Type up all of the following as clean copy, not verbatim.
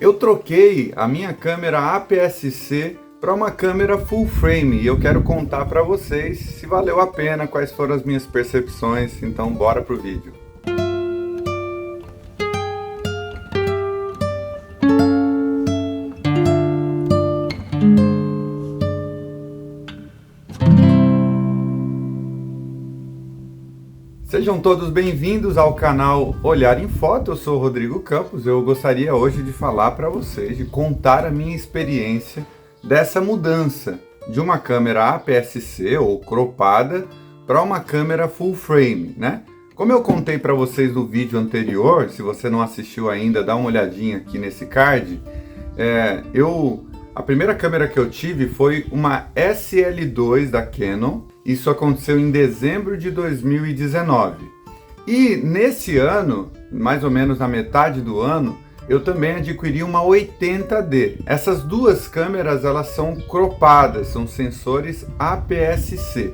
Eu troquei a minha câmera APS-C para uma câmera full frame e eu quero contar para vocês se valeu a pena, quais foram as minhas percepções, então bora pro vídeo. Sejam todos bem-vindos ao canal Olhar em Foto. Eu sou o Rodrigo Campos. Eu gostaria hoje de falar para vocês, de contar a minha experiência dessa mudança de uma câmera APS-C ou cropada para uma câmera full frame, né? Como eu contei para vocês no vídeo anterior, se você não assistiu ainda, dá uma olhadinha aqui nesse card. A primeira câmera que eu tive foi uma SL2 da Canon. Isso aconteceu em dezembro de 2019. E nesse ano, mais ou menos na metade do ano, eu também adquiri uma 80D. Essas duas câmeras, elas são cropadas, são sensores APS-C.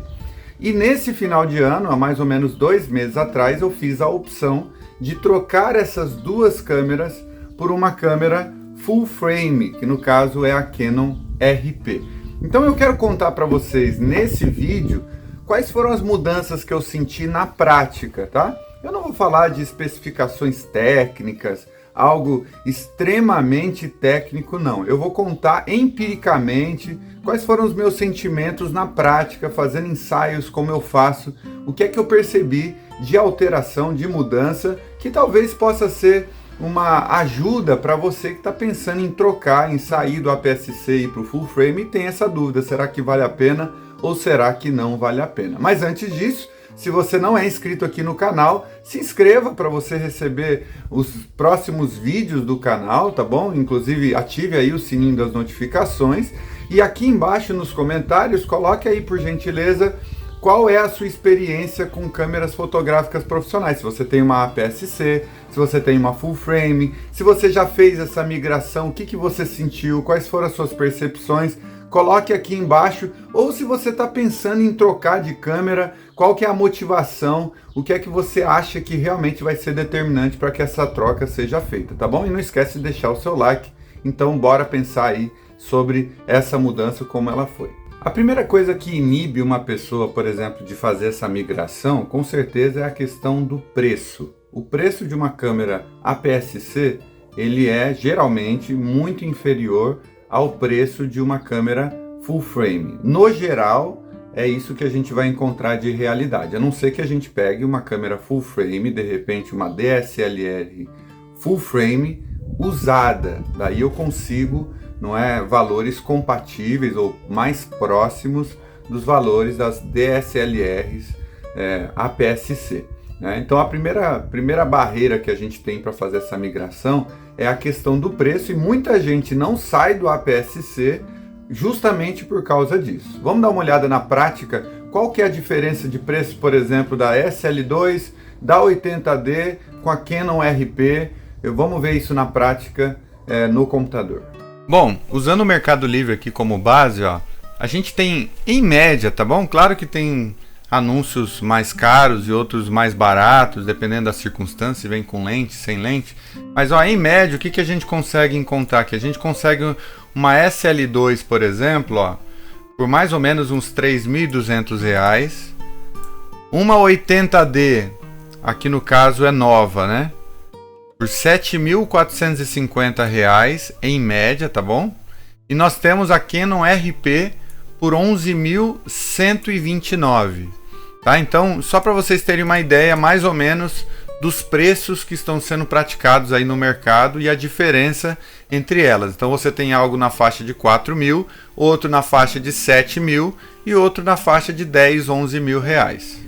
E nesse final de ano, há mais ou menos 2 meses atrás, eu fiz a opção de trocar essas duas câmeras por uma câmera full frame, que no caso é a Canon RP. Então eu quero contar para vocês nesse vídeo quais foram as mudanças que eu senti na prática, tá? Eu não vou falar de especificações técnicas, algo extremamente técnico, não. Eu vou contar empiricamente quais foram os meus sentimentos na prática, fazendo ensaios como eu faço, o que é que eu percebi de alteração, de mudança, que talvez possa ser uma ajuda para você que está pensando em trocar, em sair do APS-C e ir para o full frame e tem essa dúvida, será que vale a pena ou será que não vale a pena? Mas antes disso, se você não é inscrito aqui no canal, se inscreva para você receber os próximos vídeos do canal, tá bom? Inclusive ative aí o sininho das notificações e aqui embaixo nos comentários coloque aí por gentileza qual é a sua experiência com câmeras fotográficas profissionais, se você tem uma APS-C, se você tem uma full frame, se você já fez essa migração, o que você sentiu, quais foram as suas percepções, coloque aqui embaixo, ou se você está pensando em trocar de câmera, qual que é a motivação, o que é que você acha que realmente vai ser determinante para que essa troca seja feita, tá bom? E não esquece de deixar o seu like, então bora pensar aí sobre essa mudança, como ela foi. A primeira coisa que inibe uma pessoa, por exemplo, de fazer essa migração, com certeza é a questão do preço. O preço de uma câmera APS-C, ele é geralmente muito inferior ao preço de uma câmera full frame. No geral, é isso que a gente vai encontrar de realidade. A não ser que a gente pegue uma câmera full frame, de repente uma DSLR full frame usada. Daí eu consigo, valores compatíveis ou mais próximos dos valores das DSLRs APS-C. Né? Então a primeira barreira que a gente tem para fazer essa migração é a questão do preço e muita gente não sai do APS-C justamente por causa disso. Vamos dar uma olhada na prática, qual que é a diferença de preço, por exemplo, da SL2, da 80D com a Canon RP. Vamos ver isso na prática no computador. Bom, usando o Mercado Livre aqui como base, ó, a gente tem em média, tá bom? Claro que tem anúncios mais caros e outros mais baratos, dependendo da circunstância, se vem com lente, sem lente. Mas ó, em média, o que a gente consegue encontrar aqui? A gente consegue uma SL2, por exemplo, ó, por mais ou menos uns R$ 3.200. Uma 80D, aqui no caso é nova, né? Por R$ 7.450 em média, tá bom? E nós temos a Canon RP por R$ 11.129, tá? Então, só para vocês terem uma ideia mais ou menos dos preços que estão sendo praticados aí no mercado e a diferença entre elas. Então, você tem algo na faixa de 4.000, outro na faixa de 7.000 e outro na faixa de 10, 11 mil reais.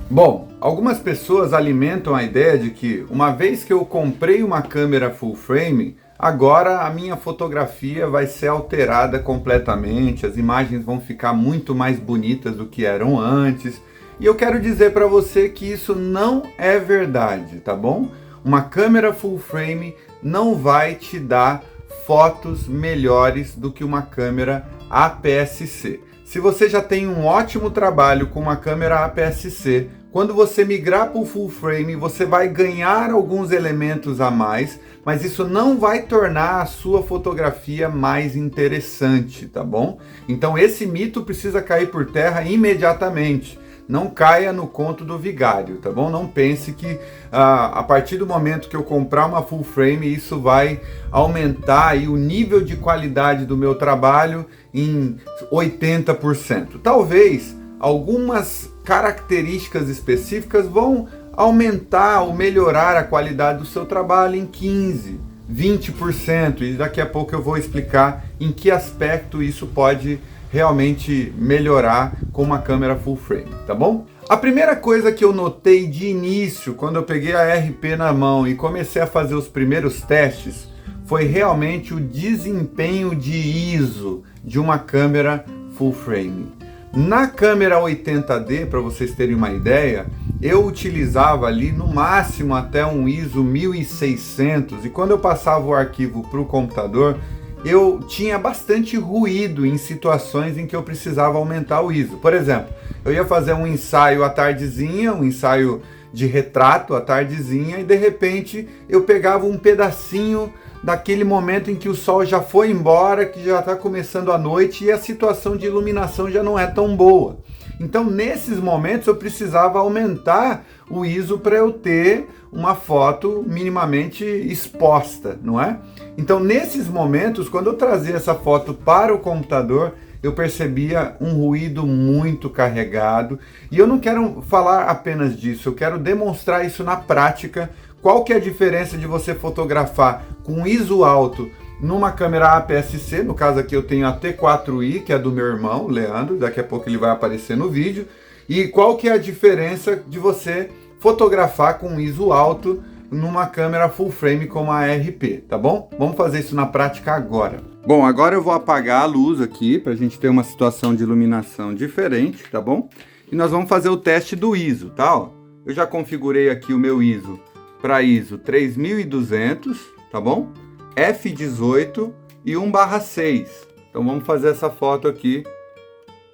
Bom, algumas pessoas alimentam a ideia de que uma vez que eu comprei uma câmera full frame, agora a minha fotografia vai ser alterada completamente, as imagens vão ficar muito mais bonitas do que eram antes. E eu quero dizer para você que isso não é verdade, tá bom? Uma câmera full frame não vai te dar fotos melhores do que uma câmera APS-C. Se você já tem um ótimo trabalho com uma câmera APS-C, Quando você migrar para o full frame, você vai ganhar alguns elementos a mais, mas isso não vai tornar a sua fotografia mais interessante, tá bom? Então esse mito precisa cair por terra imediatamente. Não caia no conto do vigário, tá bom? Não pense que a partir do momento que eu comprar uma full frame, isso vai aumentar aí o nível de qualidade do meu trabalho em 80%. Talvez algumas características específicas vão aumentar ou melhorar a qualidade do seu trabalho em 15%, 20%, e daqui a pouco eu vou explicar em que aspecto isso pode realmente melhorar com uma câmera full frame, tá bom? A primeira coisa que eu notei de início, quando eu peguei a RP na mão e comecei a fazer os primeiros testes, foi realmente o desempenho de ISO de uma câmera full frame. Na câmera 80D, para vocês terem uma ideia, eu utilizava ali no máximo até um ISO 1600, e quando eu passava o arquivo para o computador, eu tinha bastante ruído em situações em que eu precisava aumentar o ISO. Por exemplo, eu ia fazer um ensaio à tardezinha, um ensaio de retrato à tardezinha, e de repente eu pegava um pedacinho daquele momento em que o sol já foi embora, que já está começando a noite e a situação de iluminação já não é tão boa. Então, nesses momentos, eu precisava aumentar o ISO para eu ter uma foto minimamente exposta, não é? Então, nesses momentos, quando eu trazia essa foto para o computador, eu percebia um ruído muito carregado. E eu não quero falar apenas disso, eu quero demonstrar isso na prática. Qual que é a diferença de você fotografar com ISO alto numa câmera APS-C, no caso aqui eu tenho a T4i, que é do meu irmão, Leandro, daqui a pouco ele vai aparecer no vídeo, e qual que é a diferença de você fotografar com ISO alto numa câmera full frame como a RP, tá bom? Vamos fazer isso na prática agora. Bom, agora eu vou apagar a luz aqui, para a gente ter uma situação de iluminação diferente, tá bom? E nós vamos fazer o teste do ISO, tá? Ó, eu já configurei aqui o meu ISO para ISO 3200, tá bom? F18 e 1/6. Então vamos fazer essa foto aqui.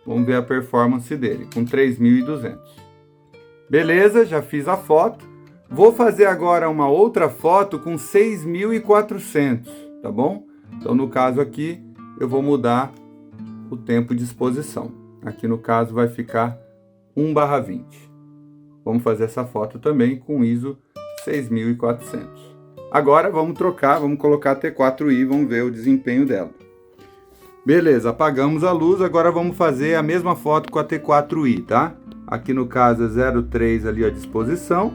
Vamos ver a performance dele com 3200. Beleza, já fiz a foto. Vou fazer agora uma outra foto com 6400, tá bom? Então no caso aqui eu vou mudar o tempo de exposição. Aqui no caso vai ficar 1/20. Vamos fazer essa foto também com ISO 6400. Agora vamos trocar, vamos colocar a T4i, vamos ver o desempenho dela. Beleza, apagamos a luz, agora vamos fazer a mesma foto com a T4i, tá? Aqui no caso é 0,3 ali a disposição,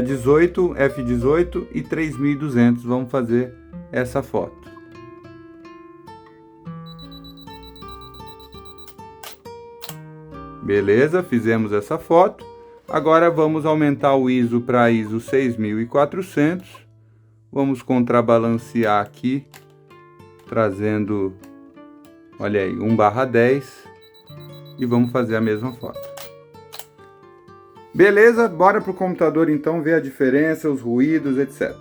18, F18 e 3200, vamos fazer essa foto. Beleza, fizemos essa foto. Agora vamos aumentar o ISO para ISO 6400. Vamos contrabalancear aqui, trazendo, olha aí, 1/10, e vamos fazer a mesma foto. Beleza, bora para o computador então ver a diferença, os ruídos, etc.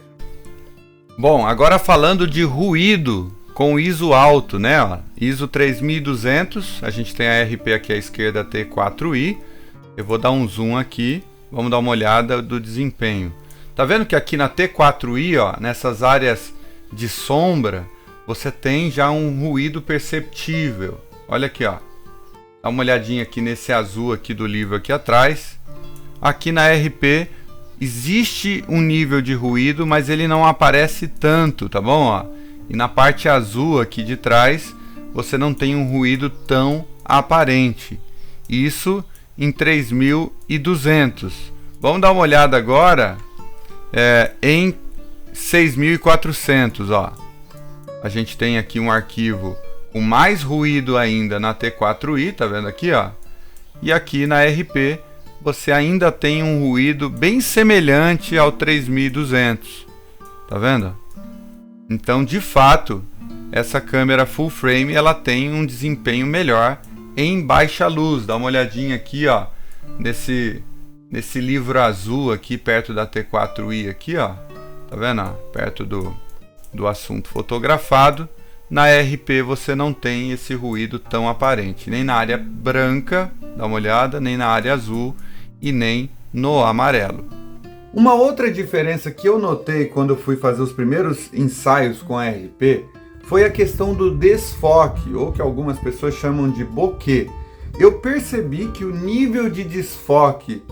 Bom, agora falando de ruído com ISO alto, né? Ó, ISO 3200, a gente tem a RP aqui à esquerda, a T4i. Eu vou dar um zoom aqui, vamos dar uma olhada do desempenho. Tá vendo que aqui na T4i, ó, nessas áreas de sombra, você tem já um ruído perceptível. Olha aqui, ó. Dá uma olhadinha aqui nesse azul aqui do livro aqui atrás. Aqui na RP existe um nível de ruído, mas ele não aparece tanto, tá bom? Ó? E na parte azul aqui de trás, você não tem um ruído tão aparente. Isso em 3200. Vamos dar uma olhada agora em 6400, ó. A gente tem aqui um arquivo com mais ruído ainda na T4i, tá vendo aqui, ó? E aqui na RP você ainda tem um ruído bem semelhante ao 3200, tá vendo? Então, de fato, essa câmera full frame ela tem um desempenho melhor em baixa luz. Dá uma olhadinha aqui, ó, nesse livro azul aqui perto da T4i aqui, ó. Tá vendo? Ó? Perto do assunto fotografado. Na RP você não tem esse ruído tão aparente, nem na área branca, dá uma olhada, nem na área azul e nem no amarelo. Uma outra diferença que eu notei quando eu fui fazer os primeiros ensaios com a RP foi a questão do desfoque, ou que algumas pessoas chamam de bokeh. Eu percebi que o nível de desfoque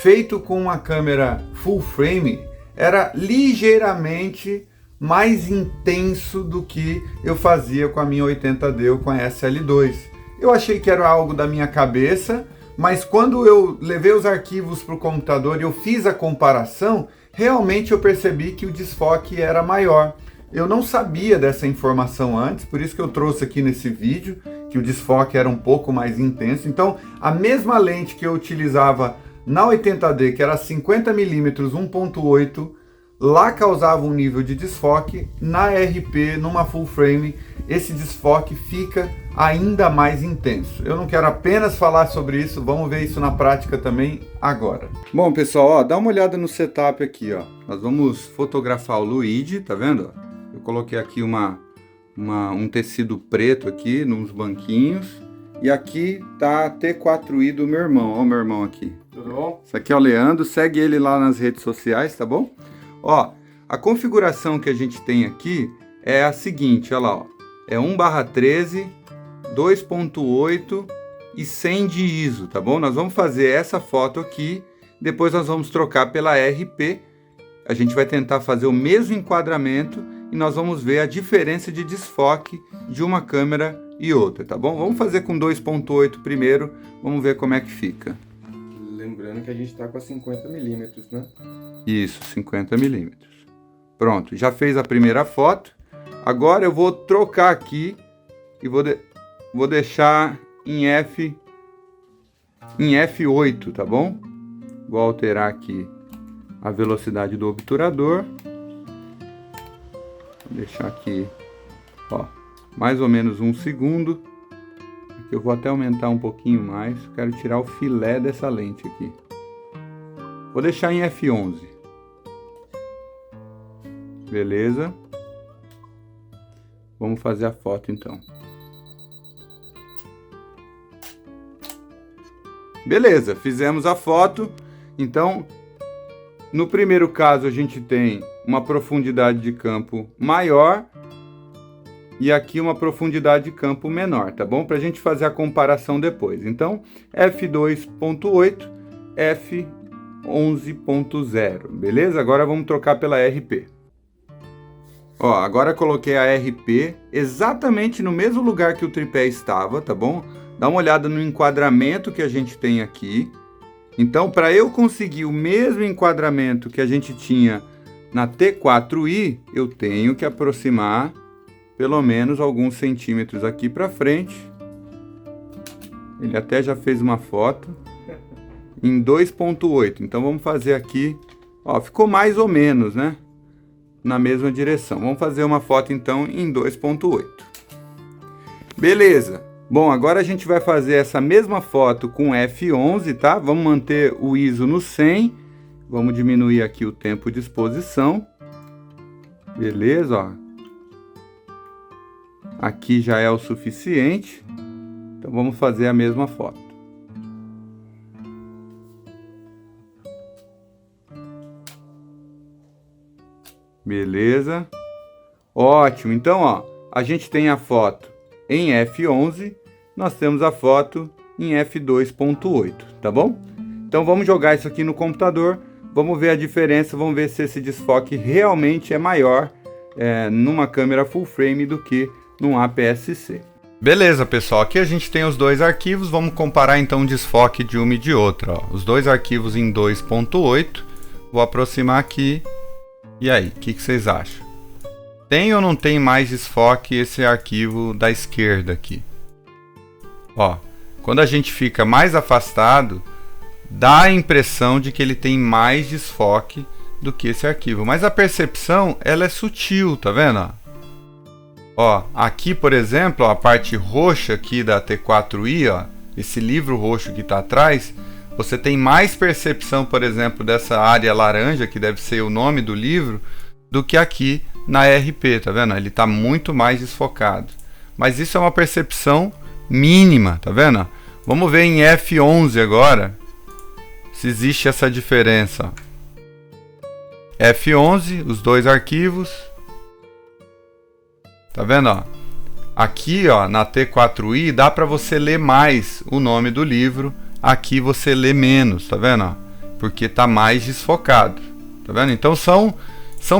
feito com uma câmera full frame era ligeiramente mais intenso do que eu fazia com a minha 80D ou com a SL2. Eu achei que era algo da minha cabeça, mas quando eu levei os arquivos para o computador e eu fiz a comparação, realmente eu percebi que o desfoque era maior. Eu não sabia dessa informação antes, por isso que eu trouxe aqui nesse vídeo, que o desfoque era um pouco mais intenso. Então, a mesma lente que eu utilizava na 80D, que era 50mm 1.8, lá causava um nível de desfoque. Na RP, numa full frame, esse desfoque fica ainda mais intenso. Eu não quero apenas falar sobre isso, vamos ver isso na prática também agora. Bom, pessoal, ó, dá uma olhada no setup aqui, ó. Nós vamos fotografar o Luigi, tá vendo? Eu coloquei aqui um tecido preto aqui nos banquinhos. E aqui tá a T4i do meu irmão, ó, o meu irmão aqui. Tudo bom? Isso aqui é o Leandro, segue ele lá nas redes sociais, tá bom? Ó, a configuração que a gente tem aqui é a seguinte, olha lá, ó. É 1/13, 2.8 e 100 de ISO, tá bom? Nós vamos fazer essa foto aqui, depois nós vamos trocar pela RP. A gente vai tentar fazer o mesmo enquadramento e nós vamos ver a diferença de desfoque de uma câmera e outra, tá bom? Vamos fazer com 2.8 primeiro, vamos ver como é que fica. Lembrando que a gente tá com a 50mm, né? Isso, 50mm. Pronto, já fez a primeira foto. Agora eu vou trocar aqui e vou deixar em F8, tá bom? Vou alterar aqui a velocidade do obturador. Vou deixar aqui, ó, mais ou menos 1 segundo. Aqui eu vou até aumentar um pouquinho mais. Quero tirar o filé dessa lente aqui. Vou deixar em F11. Beleza. Vamos fazer a foto então. Beleza, fizemos a foto. Então, no primeiro caso a gente tem uma profundidade de campo maior e aqui uma profundidade de campo menor, tá bom? Para a gente fazer a comparação depois. Então, f2.8, f11.0, beleza? Agora vamos trocar pela RP. Ó, agora coloquei a RP exatamente no mesmo lugar que o tripé estava, tá bom? Dá uma olhada no enquadramento que a gente tem aqui. Então, para eu conseguir o mesmo enquadramento que a gente tinha na T4i, eu tenho que aproximar pelo menos alguns centímetros aqui para frente. Ele até já fez uma foto em 2.8. Então, vamos fazer aqui. Ó, ficou mais ou menos, né? Na mesma direção. Vamos fazer uma foto então em 2.8. Beleza. Bom, agora a gente vai fazer essa mesma foto com F11, tá? Vamos manter o ISO no 100. Vamos diminuir aqui o tempo de exposição. Beleza, ó. Aqui já é o suficiente. Então vamos fazer a mesma foto. Beleza. Ótimo. Então, ó, a gente tem a foto em F11, nós temos a foto em F2.8, tá bom? Então vamos jogar isso aqui no computador, vamos ver a diferença, vamos ver se esse desfoque realmente é maior numa câmera full frame do que num APS-C. Beleza, pessoal, aqui a gente tem os dois arquivos, vamos comparar então o desfoque de uma e de outra. Ó. Os dois arquivos em 2.8, vou aproximar aqui. E aí, o que vocês acham? Tem ou não tem mais desfoque esse arquivo da esquerda aqui? Ó, quando a gente fica mais afastado, dá a impressão de que ele tem mais desfoque do que esse arquivo. Mas a percepção, ela é sutil, tá vendo? Ó, aqui, por exemplo, ó, a parte roxa aqui da T4i, ó, esse livro roxo que está atrás, você tem mais percepção, por exemplo, dessa área laranja, que deve ser o nome do livro, do que aqui na RP, tá vendo? Ele está muito mais desfocado. Mas isso é uma percepção mínima, tá vendo? Vamos ver em F11 agora se existe essa diferença. F11, os dois arquivos. Tá vendo, ó? Aqui, ó, na T4i dá para você ler mais o nome do livro. Aqui você lê menos, tá vendo, ó? Porque tá mais desfocado. Tá vendo? Então são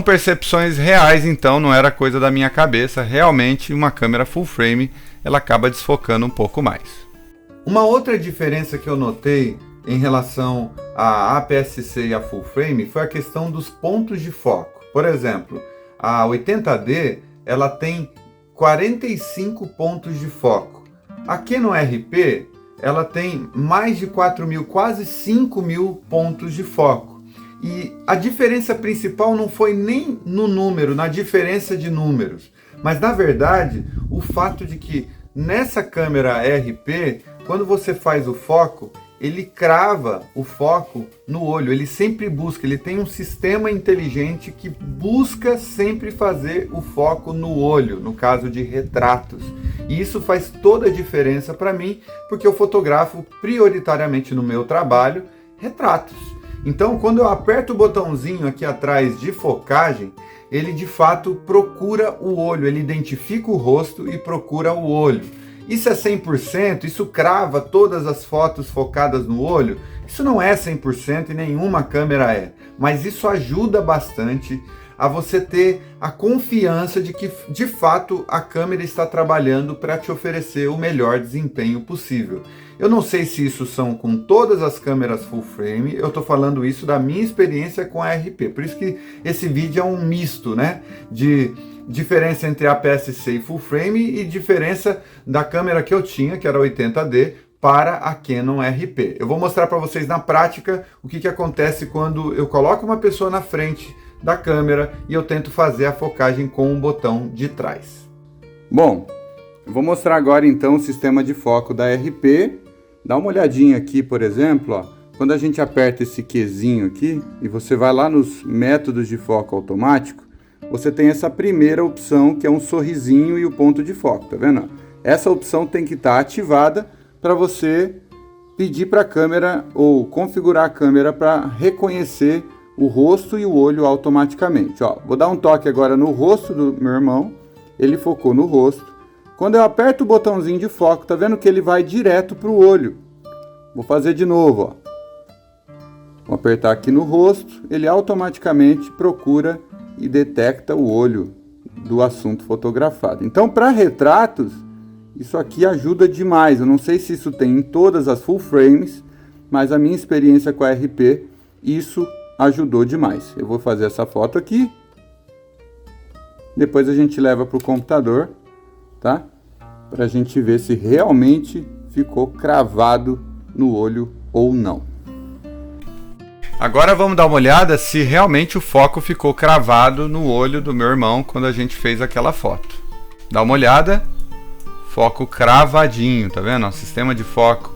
percepções reais, então não era coisa da minha cabeça. Realmente uma câmera full frame, ela acaba desfocando um pouco mais. Uma outra diferença que eu notei em relação à APS-C e a full frame foi a questão dos pontos de foco. Por exemplo, a 80D ela tem 45 pontos de foco. A Canon RP ela tem mais de 4.000, quase 5.000 pontos de foco. E a diferença principal não foi nem no número, na diferença de números, mas na verdade o fato de que nessa câmera RP, quando você faz o foco, ele crava o foco no olho, ele sempre busca, ele tem um sistema inteligente que busca sempre fazer o foco no olho, no caso de retratos. E isso faz toda a diferença para mim, porque eu fotografo prioritariamente no meu trabalho retratos. Então, quando eu aperto o botãozinho aqui atrás de focagem, ele de fato procura o olho, ele identifica o rosto e procura o olho. Isso é 100%? Isso crava todas as fotos focadas no olho? Isso não é 100% e nenhuma câmera é, mas isso ajuda bastante a você ter a confiança de que de fato a câmera está trabalhando para te oferecer o melhor desempenho possível. Eu não sei se isso são com todas as câmeras full frame, eu estou falando isso da minha experiência com a RP, por isso que esse vídeo é um misto, né, de diferença entre APS-C e full frame e diferença da câmera que eu tinha, que era 80D, para a Canon RP. Eu vou mostrar para vocês na prática o que acontece quando eu coloco uma pessoa na frente da câmera e eu tento fazer a focagem com o botão de trás. Bom, eu vou mostrar agora então o sistema de foco da RP. Dá uma olhadinha aqui, por exemplo, ó, quando a gente aperta esse Qzinho aqui e você vai lá nos métodos de foco automático, você tem essa primeira opção que é um sorrisinho e o ponto de foco, tá vendo? Essa opção tem que estar ativada para você pedir para a câmera ou configurar a câmera para reconhecer o rosto e o olho automaticamente. Ó, vou dar um toque agora no rosto do meu irmão, ele focou no rosto. Quando eu aperto o botãozinho de foco, tá vendo que ele vai direto para o olho. Vou fazer de novo, ó. Vou apertar aqui no rosto, ele automaticamente procura e detecta o olho do assunto fotografado. Então, para retratos, isso aqui ajuda demais. Eu não sei se isso tem em todas as full frames, mas a minha experiência com a RP, isso ajudou demais. Eu vou fazer essa foto aqui, depois a gente leva para o computador, tá? Para a gente ver se realmente ficou cravado no olho ou não. Agora vamos dar uma olhada se realmente o foco ficou cravado no olho do meu irmão quando a gente fez aquela foto. Dá uma olhada, foco cravadinho, tá vendo? O sistema de foco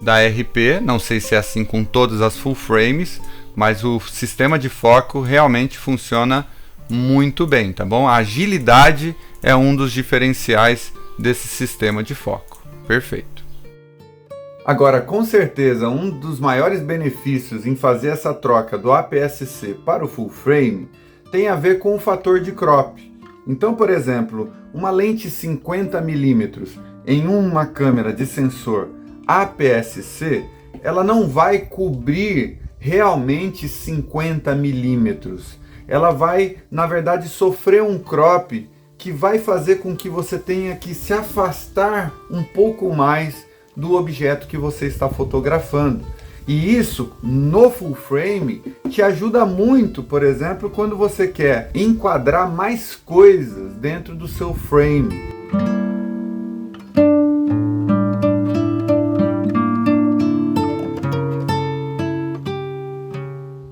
da RP, não sei se é assim com todas as full frames, mas o sistema de foco realmente funciona muito bem, tá bom? A agilidade é um dos diferenciais desse sistema de foco. Perfeito. Agora, com certeza, um dos maiores benefícios em fazer essa troca do APS-C para o full frame tem a ver com o fator de crop. Então, por exemplo, uma lente 50mm em uma câmera de sensor APS-C, ela não vai cobrir realmente 50mm. Ela vai, na verdade, sofrer um crop que vai fazer com que você tenha que se afastar um pouco mais do objeto que você está fotografando. E isso, no full frame, te ajuda muito, por exemplo, quando você quer enquadrar mais coisas dentro do seu frame.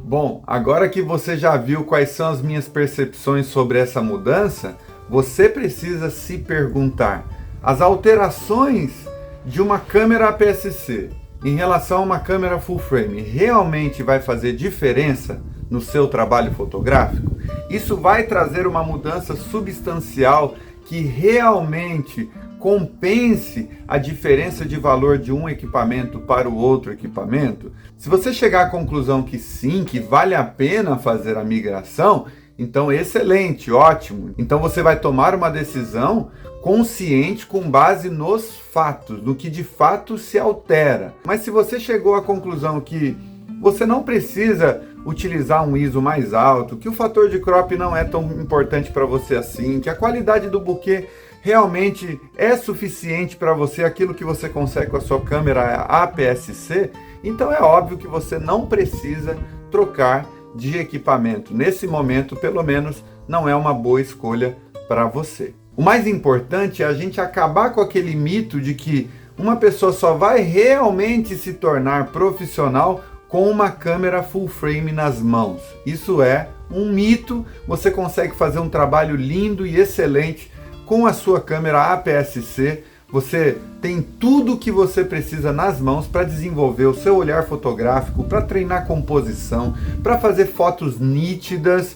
Bom, agora que você já viu quais são as minhas percepções sobre essa mudança, você precisa se perguntar: as alterações de uma câmera APS-C em relação a uma câmera full frame realmente vai fazer diferença no seu trabalho fotográfico? Isso vai trazer uma mudança substancial que realmente compense a diferença de valor de um equipamento para o outro equipamento? Se você chegar à conclusão que sim, que vale a pena fazer a migração, então excelente, ótimo. Então você vai tomar uma decisão consciente com base nos fatos, no que de fato se altera. Mas se você chegou à conclusão que você não precisa utilizar um ISO mais alto, que o fator de crop não é tão importante para você assim, que a qualidade do buquê realmente é suficiente para você, aquilo que você consegue com a sua câmera APS-C, então é óbvio que você não precisa trocar de equipamento. Nesse momento, pelo menos, não é uma boa escolha para você. O mais importante é a gente acabar com aquele mito de que uma pessoa só vai realmente se tornar profissional com uma câmera full frame nas mãos. Isso é um mito. Você consegue fazer um trabalho lindo e excelente com a sua câmera APS-C. Você tem tudo o que você precisa nas mãos para desenvolver o seu olhar fotográfico, para treinar composição, para fazer fotos nítidas.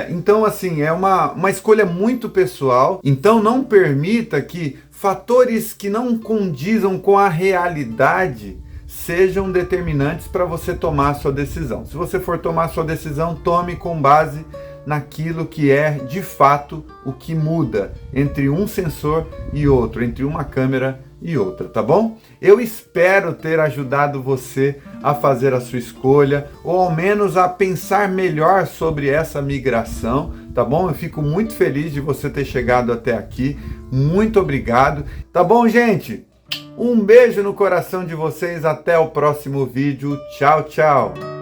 Então, assim, é uma escolha muito pessoal. Então, não permita que fatores que não condizam com a realidade sejam determinantes para você tomar a sua decisão. Se você for tomar a sua decisão, tome com base naquilo que é de fato o que muda entre um sensor e outro, entre uma câmera e outra, tá bom? Eu espero ter ajudado você a fazer a sua escolha, ou ao menos a pensar melhor sobre essa migração, tá bom? Eu fico muito feliz de você ter chegado até aqui. Muito obrigado. Tá bom, gente? Um beijo no coração de vocês. Até o próximo vídeo. Tchau, tchau.